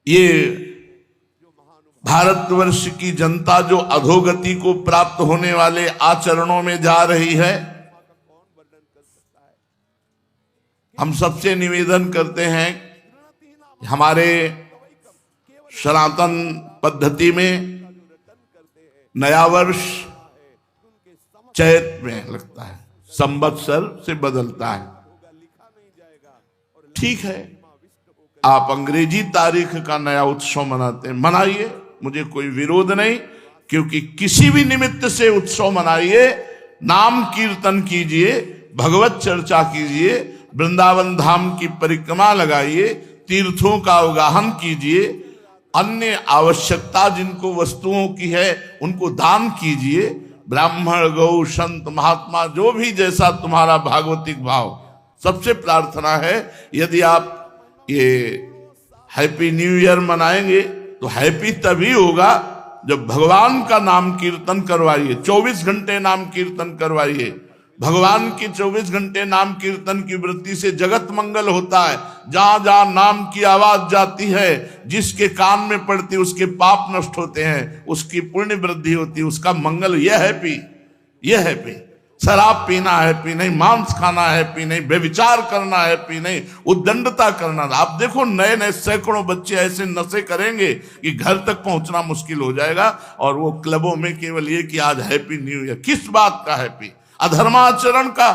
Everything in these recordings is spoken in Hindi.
ये भारतवर्ष की जनता जो अधोगति को प्राप्त होने वाले आचरणों में जा रही है, हम सबसे निवेदन करते हैं, हमारे सनातन पद्धति में नया वर्ष चैत में लगता है, संवत्सर से बदलता है। ठीक है, आप अंग्रेजी तारीख का नया उत्सव मनाते हैं, मनाइए, मुझे कोई विरोध नहीं, क्योंकि किसी भी निमित्त से उत्सव मनाइए, नाम कीर्तन कीजिए, भगवत चर्चा कीजिए, वृंदावन धाम की परिक्रमा लगाइए, तीर्थों का अवगाहन कीजिए, अन्य आवश्यकता जिनको वस्तुओं की है उनको दान कीजिए, ब्राह्मण गौ संत महात्मा जो भी जैसा तुम्हारा भागवतिक भाव। सबसे प्रार्थना है, यदि आप ये हैप्पी न्यू ईयर मनाएंगे तो हैप्पी तभी होगा जब भगवान का नाम कीर्तन करवाइए, 24 घंटे नाम कीर्तन करवाइए। भगवान की 24 घंटे नाम कीर्तन की वृत्ति से जगत मंगल होता है। जहां जहां नाम की आवाज जाती है, जिसके कान में पड़ती है उसके पाप नष्ट होते हैं, उसकी पुण्य वृद्धि होती है, उसका मंगल। यह है पी शराब पीना हैप्पी नहीं, मांस खाना हैप्पी नहीं, व्यभिचार करना हैप्पी नहीं, उद्दंडता करना। आप देखो नए नए सैकड़ों बच्चे ऐसे नशे करेंगे कि घर तक पहुंचना मुश्किल हो जाएगा, और वो क्लबों में केवल ये कि आज हैप्पी न्यू ईयर। किस बात का हैप्पी? अधर्माचरण का,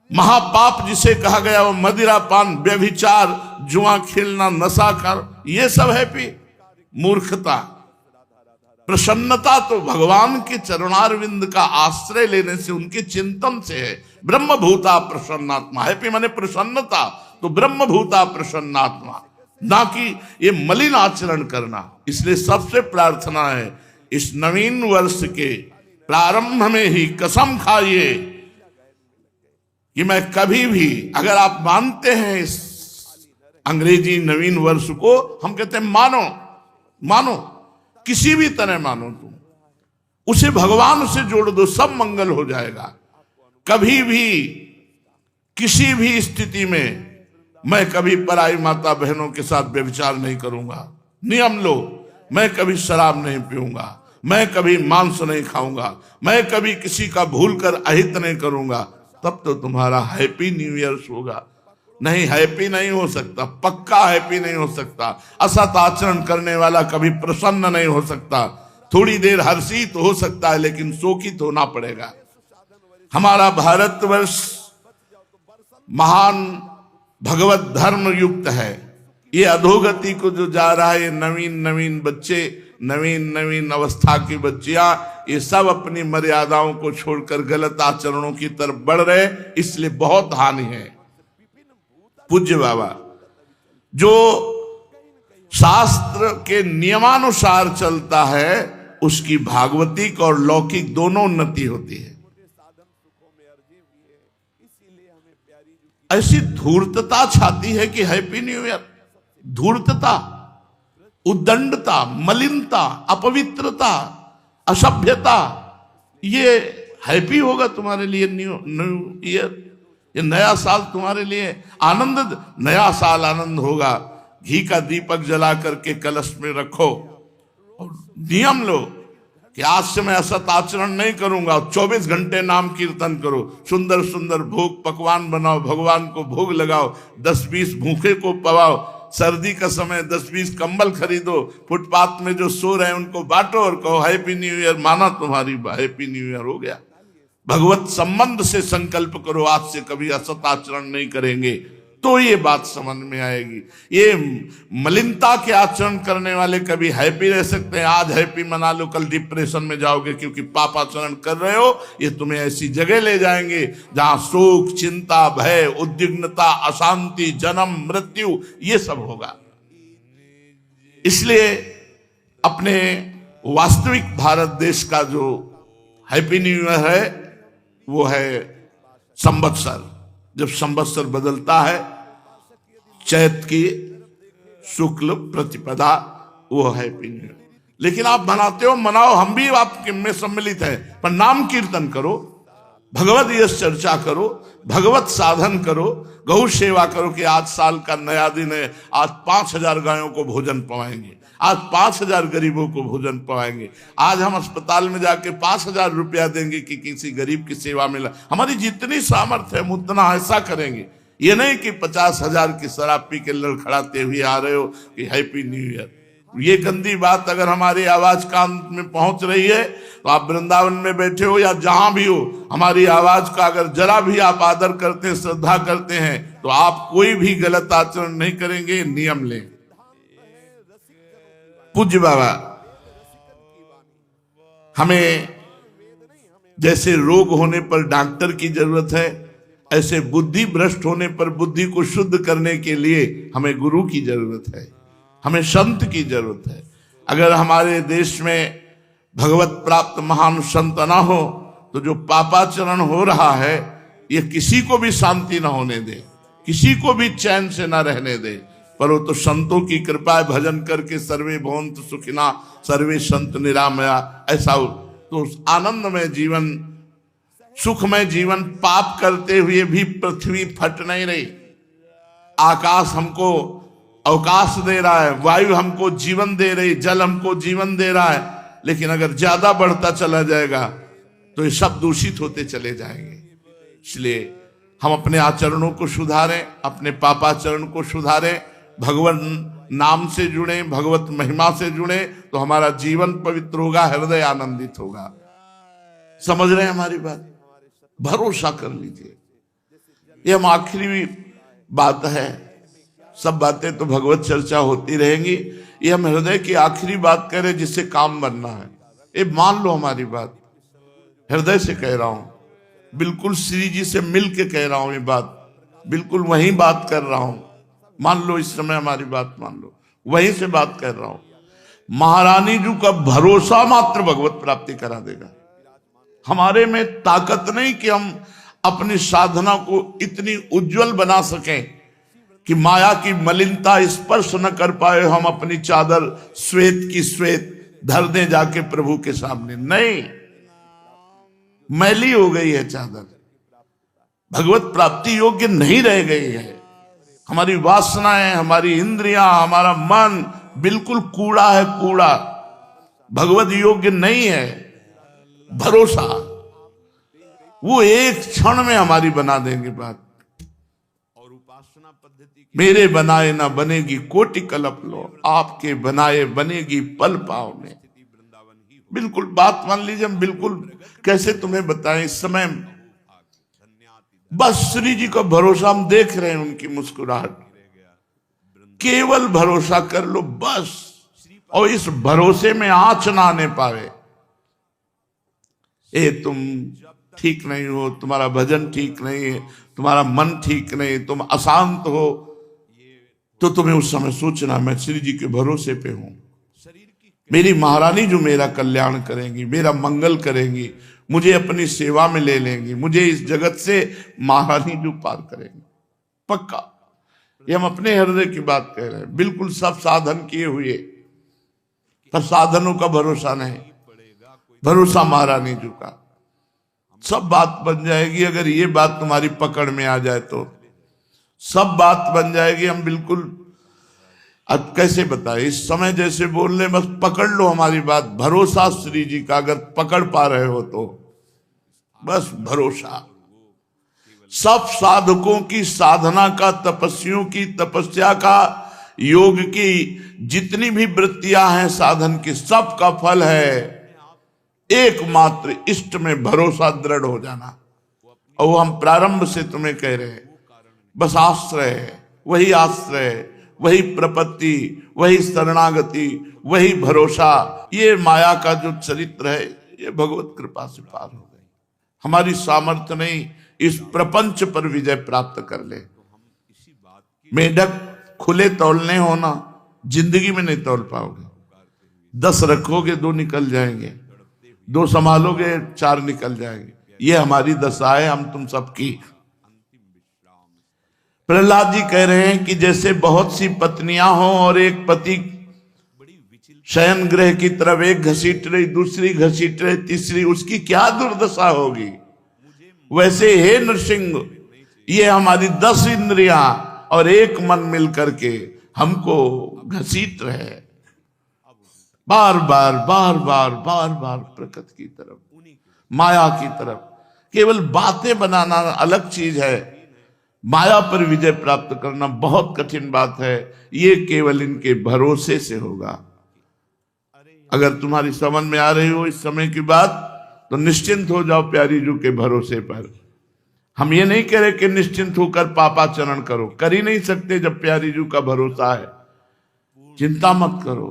महापाप जिसे कहा गया वो मदिरा पान, व्यभिचार, जुआ खेलना, नशा कर, ये सब हैप्पी? मूर्खता। प्रसन्नता तो भगवान के चरणारविंद का आश्रय लेने से, उनके चिंतन से है। ब्रह्मभूता प्रसन्नात्मा, हैप्पी माने प्रसन्नता, तो ब्रह्मभूता प्रसन्नात्मा, ना कि ये मलिन आचरण करना। इसलिए सबसे प्रार्थना है, इस नवीन वर्ष के प्रारंभ में ही कसम खाइए कि मैं कभी भी, अगर आप मानते हैं इस अंग्रेजी नवीन वर्ष को, हम कहते हैं मानो, किसी भी तरह मानो, तुम उसे भगवान से जोड़ दो, सब मंगल हो जाएगा। कभी भी किसी भी स्थिति में मैं कभी पराई माता बहनों के साथ व्यभिचार नहीं करूंगा। नियम लो, मैं कभी शराब नहीं पीऊंगा, मैं कभी मांस नहीं खाऊंगा, मैं कभी किसी का भूल कर अहित नहीं करूंगा। तब तो तुम्हारा हैप्पी न्यू ईयर होगा। नहीं, हैप्पी नहीं हो सकता, पक्का हैप्पी नहीं हो सकता। असत आचरण करने वाला कभी प्रसन्न नहीं हो सकता। थोड़ी देर हर्षित हो सकता है, लेकिन शोकित होना पड़ेगा। हमारा भारतवर्ष महान भगवत धर्म युक्त है। ये अधोगति को जो जा रहा है, ये नवीन बच्चे, नवीन अवस्था की बच्चियां, ये सब अपनी मर्यादाओं को छोड़कर गलत आचरणों की तरफ बढ़ रहे, इसलिए बहुत हानि है। पूज्य बाबा जो शास्त्र के नियमानुसार चलता है, उसकी भागवतिक और लौकिक दोनों उन्नति होती है। ऐसी धूर्तता छाती है कि हैप्पी न्यू ईयर, धूर्तता, उद्दंडता, मलिनता, अपवित्रता, असभ्यता, ये हैप्पी होगा तुम्हारे लिए न्यू ईयर? ये नया साल तुम्हारे लिए आनंद, नया साल आनंद होगा। घी का दीपक जला करके कलश में रखो और नियम लो कि आज से मैं असत आचरण नहीं करूंगा। 24 घंटे नाम कीर्तन करो, सुंदर सुंदर भोग पकवान बनाओ, भगवान को भोग लगाओ, 10-20 भूखे को पवाओ, सर्दी का समय 10-20 कंबल खरीदो, फुटपाथ में जो सो रहे हैं उनको बांटो और कहो हैप्पी न्यू ईयर। माना तुम्हारी हैप्पी न्यू ईयर हो गया। भगवत संबंध से संकल्प करो, आज से कभी असत आचरण नहीं करेंगे, तो ये बात समझ में आएगी। ये मलिनता के आचरण करने वाले कभी हैप्पी रह सकते हैं? आज हैप्पी मना लो, कल डिप्रेशन में जाओगे क्योंकि पाप आचरण कर रहे हो। ये तुम्हें ऐसी जगह ले जाएंगे जहां शोक, चिंता, भय, उद्विग्नता, अशांति, जन्म, मृत्यु, ये सब होगा। इसलिए अपने वास्तविक भारत देश का जो हैप्पी न्यू ईयर है वो है संवत्सर। जब संवत्सर बदलता है, चैत की शुक्ल प्रतिपदा, वो हैप्पी न्यू ईयर। लेकिन आप मनाते हो, मनाओ, हम भी आपके में सम्मिलित हैं, पर नाम कीर्तन करो, भगवत यश चर्चा करो, भगवत साधन करो, गौ सेवा करो कि आज साल का नया दिन है, आज 5,000 गायों को भोजन पवाएंगे, आज 5,000 गरीबों को भोजन पवाएंगे, आज हम अस्पताल में जाके 5,000 रुपया देंगे कि किसी गरीब की सेवा में हमारी जितनी सामर्थ्य है हम उतना ऐसा करेंगे। ये नहीं कि 50,000 की शराब पी के लड़खड़ाते हुए आ रहे हो कि हैप्पी न्यू ईयर। ये गंदी बात अगर हमारी आवाज कान में पहुंच रही है तो आप वृंदावन में बैठे हो या जहां भी हो, हमारी आवाज का अगर जरा भी आप आदर करते हैं, श्रद्धा करते हैं, तो आप कोई भी गलत आचरण नहीं करेंगे। नियम लें। पूज्य बाबा हमें जैसे रोग होने पर डॉक्टर की जरूरत है, ऐसे बुद्धि भ्रष्ट होने पर बुद्धि को शुद्ध करने के लिए हमें गुरु की जरूरत है, हमें संत की जरूरत है। अगर हमारे देश में भगवत प्राप्त महान संत ना हो तो जो पापाचरण हो रहा है ये किसी को भी शांति ना होने दे, किसी को भी चैन से ना रहने दे। पर वो तो संतों की कृपा, भजन करके सर्वे भवन्तु सुखिना सर्वे संत निरामया, ऐसा तो आनंदमय जीवन, सुखमय जीवन। पाप करते हुए भी पृथ्वी फट नहीं रही, आकाश हमको अवकाश दे रहा है, वायु हमको जीवन दे रही, जल हमको जीवन दे रहा है, लेकिन अगर ज्यादा बढ़ता चला जाएगा तो ये सब दूषित होते चले जाएंगे। इसलिए हम अपने आचरणों को सुधारें, अपने पापाचरण को सुधारें, भगवान नाम से जुड़े, भगवत महिमा से जुड़े, तो हमारा जीवन पवित्र होगा, हृदय आनंदित होगा। समझ रहे हैं हमारी बात? भरोसा कर लीजिए। ये हम आखिरी बात है, सब बातें तो भगवत चर्चा होती रहेंगी, ये हम हृदय की आखिरी बात कह रहे जिससे काम बनना है। ये मान लो हमारी बात, हृदय से कह रहा हूं, बिल्कुल श्री जी से मिल के कह रहा हूं, ये बात बिल्कुल वही बात कर रहा हूं। मान लो इस समय हमारी बात मान लो, वहीं से बात कर रहा हूं। महारानी जी का भरोसा मात्र भगवत प्राप्ति करा देगा। हमारे में ताकत नहीं कि हम अपनी साधना को इतनी उज्जवल बना सकें कि माया की मलिनता स्पर्श न कर पाए, हम अपनी चादर श्वेत की श्वेत धर दें जाके प्रभु के सामने। नहीं, मैली हो गई है चादर, भगवत प्राप्ति योग्य नहीं रह गई है। हमारी वासनाएं, हमारी इंद्रियां, हमारा मन बिल्कुल कूड़ा है, कूड़ा, भगवत योग्य नहीं है। भरोसा वो एक क्षण में हमारी बना देंगे बात। और उपासना पद्धति मेरे बनाए ना बनेगी कोटि कल्प लो, आपके बनाए बनेगी पल पाव में। बिल्कुल बात मान लीजिए, हम बिल्कुल कैसे तुम्हें बताएं इस समय। बस श्री जी का भरोसा हम देख रहे हैं, उनकी मुस्कुराहट, केवल भरोसा कर लो बस। और इस भरोसे में आँच ना आने पावे, ए तुम ठीक नहीं हो, तुम्हारा भजन ठीक नहीं है, तुम्हारा मन ठीक नहीं, तुम अशांत हो, तो तुम्हें उस समय सोचना मैं श्री जी के भरोसे पे हूं। मेरी महारानी जो मेरा कल्याण करेंगी, मेरा मंगल करेंगी, मुझे अपनी सेवा में ले लेंगी, मुझे इस जगत से महारानी जो पार करेंगी पक्का। ये हम अपने हृदय की बात कह रहे हैं। बिल्कुल सब साधन किए हुए, पर साधनों का भरोसा नहीं, भरोसा महारानी जी का। सब बात बन जाएगी अगर ये बात तुम्हारी पकड़ में आ जाए तो सब बात बन जाएगी। हम बिल्कुल अब कैसे बताए, इस समय जैसे बोल रहे, बस पकड़ लो हमारी बात। भरोसा श्री जी का अगर पकड़ पा रहे हो तो बस भरोसा। सब साधकों की साधना का, तपस्वियों की तपस्या का, योग की जितनी भी वृत्तियां हैं साधन की, सब का फल है एकमात्र इष्ट में भरोसा दृढ़ हो जाना। और वो हम प्रारंभ से तुम्हें कह रहे हैं, बस आश्रय है, वही आश्रय है, वही प्रपत्ति, वही शरणागति, वही भरोसा। ये माया का जो चरित्र है ये भगवत कृपा से पार हो गई। हमारी सामर्थ्य नहीं इस प्रपंच पर विजय प्राप्त कर ले। मेढक खुले तौलने हो ना, जिंदगी में नहीं तौल पाओगे। 10 रखोगे 2 निकल जाएंगे, 2 संभालोगे 4 निकल जाएंगे। ये हमारी दशा है, हम तुम सबकी। प्रहलाद जी कह रहे हैं कि जैसे बहुत सी पत्नियां हों और एक पति शयन गृह की तरफ एक घसीट रही, दूसरी घसीट रही, तीसरी, उसकी क्या दुर्दशा होगी। वैसे हे नृसिंह ये हमारी 10 इंद्रियां और एक मन मिल करके हमको घसीट रहे, बार बार बार बार बार बार प्रकृति की तरफ, माया की तरफ। केवल बातें बनाना अलग चीज है, माया पर विजय प्राप्त करना बहुत कठिन बात है। ये केवल इनके भरोसे से होगा। अगर तुम्हारी समझ में आ रही हो इस समय की बात, तो निश्चिंत हो जाओ प्यारी जू के भरोसे पर। हम ये नहीं कह रहे कि निश्चिंत होकर पापाचरण करो, कर ही नहीं सकते जब प्यारी जू का भरोसा है। चिंता मत करो,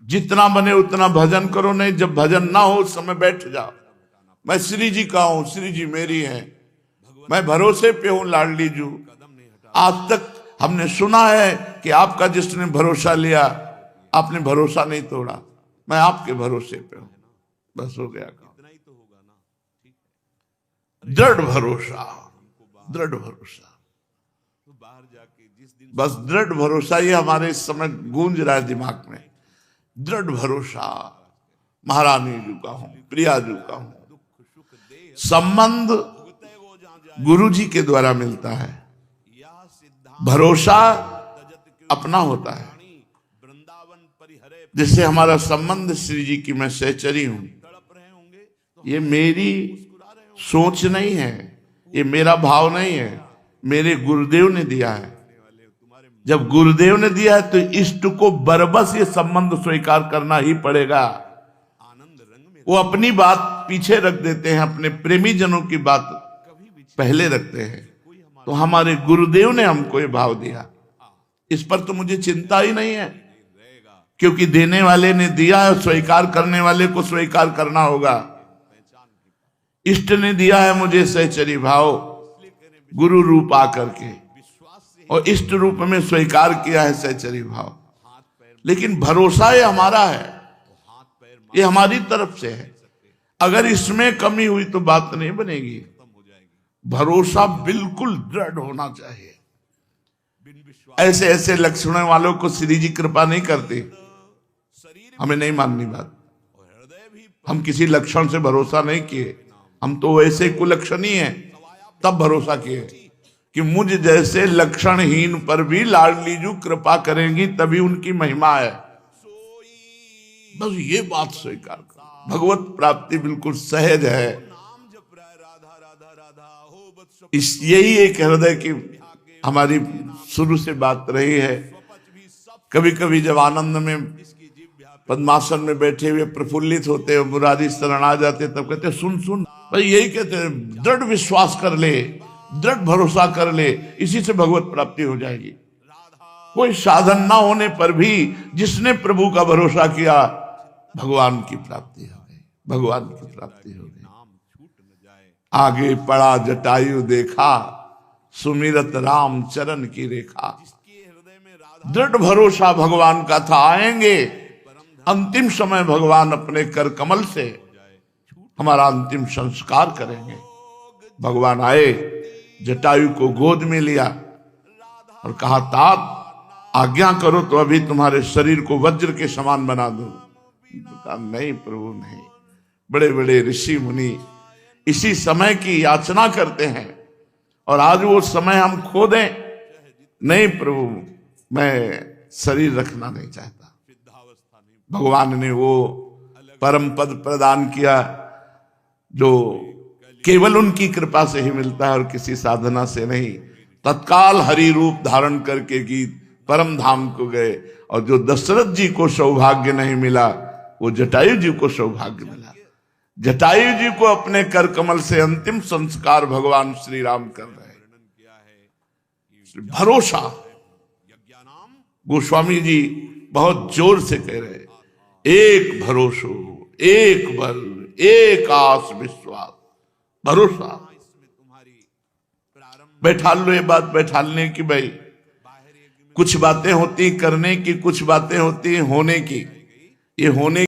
जितना बने उतना भजन करो। नहीं, जब भजन ना हो उस समय बैठ जाओ। मैं श्री जी का हूं, श्री जी मेरी है, मैं भरोसे पे हूं लाडली जू। आज तक हमने सुना है कि आपका जिसने भरोसा लिया, आपने भरोसा नहीं तोड़ा। मैं आपके भरोसे पे हूं, बस हो गया काम। दृढ़ भरोसा, दृढ़ भरोसा, बस दृढ़ भरोसा ये हमारे इस समय गूंज रहा है दिमाग में। दृढ़ भरोसा महारानी जी का हूं, प्रिया जी का हूं। संबंध गुरु जी के द्वारा मिलता है, भरोसा अपना होता है। जिससे हमारा संबंध श्री जी की मैं सहचरी हूं, ये मेरी सोच नहीं है, ये मेरा भाव नहीं है, मेरे गुरुदेव ने दिया है। जब गुरुदेव ने दिया है तो इष्ट को बरबस ये संबंध स्वीकार करना ही पड़ेगा। वो अपनी बात पीछे रख देते हैं, अपने प्रेमी जनों की बात पहले रखते हैं। तो हमारे गुरुदेव ने हमको ये भाव दिया, इस पर तो मुझे चिंता ही नहीं है, क्योंकि देने वाले ने दिया है, स्वीकार करने वाले को स्वीकार करना होगा। इष्ट ने दिया है मुझे सहचरी भाव, गुरु रूप आकर के, और इष्ट रूप में स्वीकार किया है सहचरी भाव। लेकिन भरोसा ये हमारा है, ये हमारी तरफ से है। अगर इसमें कमी हुई तो बात नहीं बनेगी। भरोसा बिल्कुल दृढ़ होना चाहिए। ऐसे ऐसे लक्षणों वालों को श्री जी कृपा नहीं करते, हमें नहीं माननी बात। हम किसी लक्षण से भरोसा नहीं किए, हम तो वैसे कुलक्षणी हैं, तब भरोसा किए कि मुझ जैसे लक्षणहीन पर भी लाडली जू कृपा करेंगी, तभी उनकी महिमा है। बस ये बात स्वीकार करो। भगवत प्राप्ति बिल्कुल सहज है। इस यही एक हृदय की हमारी शुरू से बात रही है। कभी कभी जब आनंद में पद्मासन में बैठे हुए प्रफुल्लित होते हैं, मुरारी शरण आ जाते, तब कहते सुन सुन, भाई यही कहते हैं दृढ़ विश्वास कर ले, दृढ़ भरोसा कर ले, इसी से भगवत प्राप्ति हो जाएगी। कोई साधन ना होने पर भी जिसने प्रभु का भरोसा किया, भगवान की प्राप्ति हो गई, भगवान की प्राप्ति हो गई। आगे पड़ा जटायु देखा, सुमिरत राम चरण की रेखा। दृढ़ भरोसा भगवान का था, आएंगे अंतिम समय भगवान अपने कर कमल से हमारा अंतिम संस्कार करेंगे। भगवान आए, जटायु को गोद में लिया और कहा तात आज्ञा करो तो अभी तुम्हारे शरीर को वज्र के समान बना दूं। कहा नहीं प्रभु नहीं। बड़े बड़े ऋषि मुनि इसी समय की याचना करते हैं, और आज वो समय हम खो दें। नहीं प्रभु, मैं शरीर रखना नहीं चाहता। भगवान ने वो परम पद प्रदान किया जो केवल उनकी कृपा से ही मिलता है और किसी साधना से नहीं। तत्काल हरि रूप धारण करके गीत परम धाम को गए, और जो दशरथ जी को सौभाग्य नहीं मिला, वो जटायु जी को सौभाग्य मिला। जटायु जी को अपने कर कमल से अंतिम संस्कार भगवान श्री राम कर रहे हैं। भरोसा गोस्वामी जी बहुत जोर से कह रहे हैं, एक भरोसो, एक बल, एक आस विश्वास। भरोसा बैठा लो, ये बात बैठालने की। भाई कुछ बातें होती करने की, कुछ बातें होती होने की। ये होने